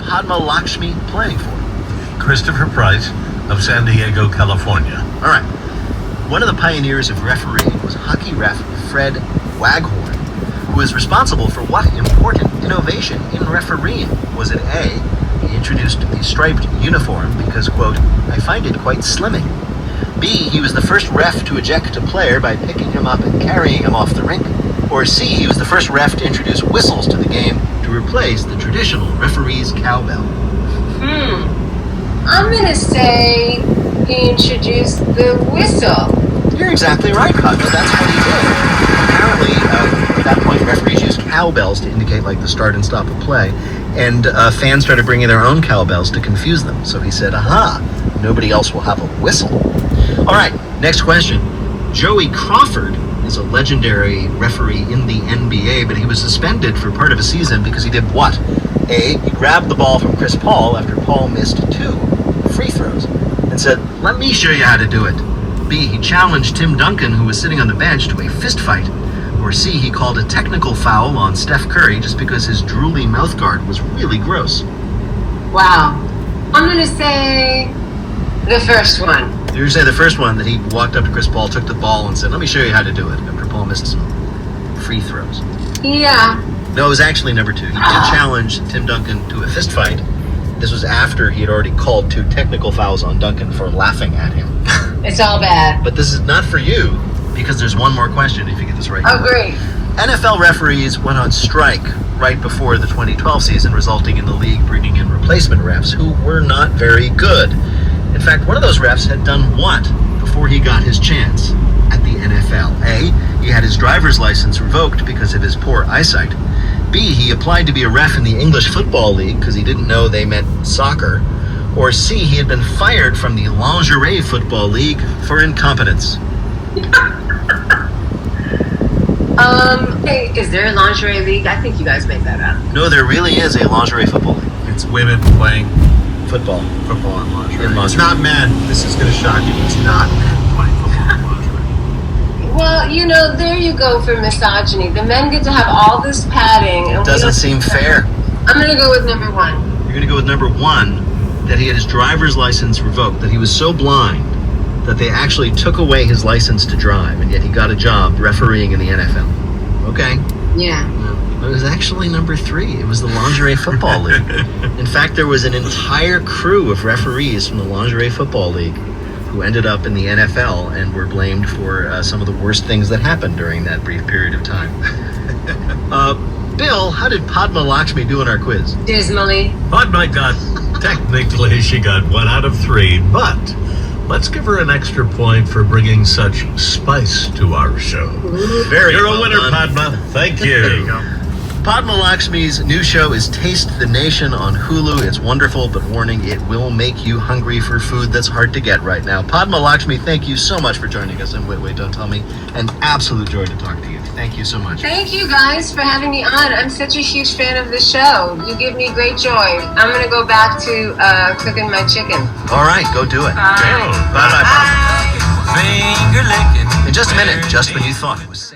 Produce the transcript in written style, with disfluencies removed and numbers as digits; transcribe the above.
Padma Lakshmi playing for? Christopher Price of San Diego, California. All right. One of the pioneers of refereeing was hockey ref Fred Waghorn, who is responsible for what important innovation in refereeing? Was it A, he introduced the striped uniform because, quote, I find it quite slimming. B, he was the first ref to eject a player by picking him up and carrying him off the rink. Or C, he was the first ref to introduce whistles to the game to replace the traditional referee's cowbell. I'm gonna say he introduced the whistle. You're exactly right, Padma. That's what he did. Apparently, at that point, referees used cowbells to indicate like the start and stop of play, and fans started bringing their own cowbells to confuse them. So he said, aha, nobody else will have a whistle. All right, next question. Joey Crawford is a legendary referee in the NBA, but he was suspended for part of a season because he did what? A, he grabbed the ball from Chris Paul after Paul missed 2 free throws and said, let me show you how to do it. B, he challenged Tim Duncan, who was sitting on the bench, to a fist fight. Or C, he called a technical foul on Steph Curry just because his drooly mouthguard was really gross. Wow. I'm gonna say the first one. You're going to say the first one, that he walked up to Chris Paul, took the ball, and said, let me show you how to do it, after Paul missed some free throws. Yeah. No, it was actually number 2. He did challenge Tim Duncan to a fist fight. This was after he had already called 2 technical fouls on Duncan for laughing at him. It's all bad. But this is not for you, because there's one more question if you get this right. Oh, great. NFL referees went on strike right before the 2012 season, resulting in the league bringing in replacement refs who were not very good. In fact, one of those refs had done what before he got his chance at the NFL? A, he had his driver's license revoked because of his poor eyesight. B, he applied to be a ref in the English Football League because he didn't know they meant soccer. Or C, he had been fired from the Lingerie Football League for incompetence. Hey, is there a lingerie league? I think you guys made that up. No, there really is a lingerie football league. It's women playing Football. football in lingerie. In lingerie. It's not men. This is going to shock you. It's not men playing football in lingerie. Well, you know, there you go for misogyny. The men get to have all this padding. And Doesn't seem fair. I'm gonna go with number 1. You're going to go with number 1, that he had his driver's license revoked, that he was so blind that they actually took away his license to drive, and yet he got a job refereeing in the NFL. Okay? Yeah. It was actually number 3. It was the Lingerie Football League. In fact, there was an entire crew of referees from the Lingerie Football League who ended up in the NFL and were blamed for some of the worst things that happened during that brief period of time. Bill, how did Padma Lakshmi do in our quiz? Dismally. Padma technically, she got 1 out of 3, but let's give her an extra point for bringing such spice to our show. Very You're well a winner, done. Padma. Thank you. There you go. Padma Lakshmi's new show is Taste the Nation on Hulu. It's wonderful, but warning, it will make you hungry for food that's hard to get right now. Padma Lakshmi, thank you so much for joining us on Wait, Don't Tell Me. An absolute joy to talk to you. Thank you so much. Thank you guys for having me on. I'm such a huge fan of the show. You give me great joy. I'm gonna go back to cooking my chicken. All right, go do it. Bye. Bye-bye, Padma. Finger licking. In just a minute, just when you thought it was safe.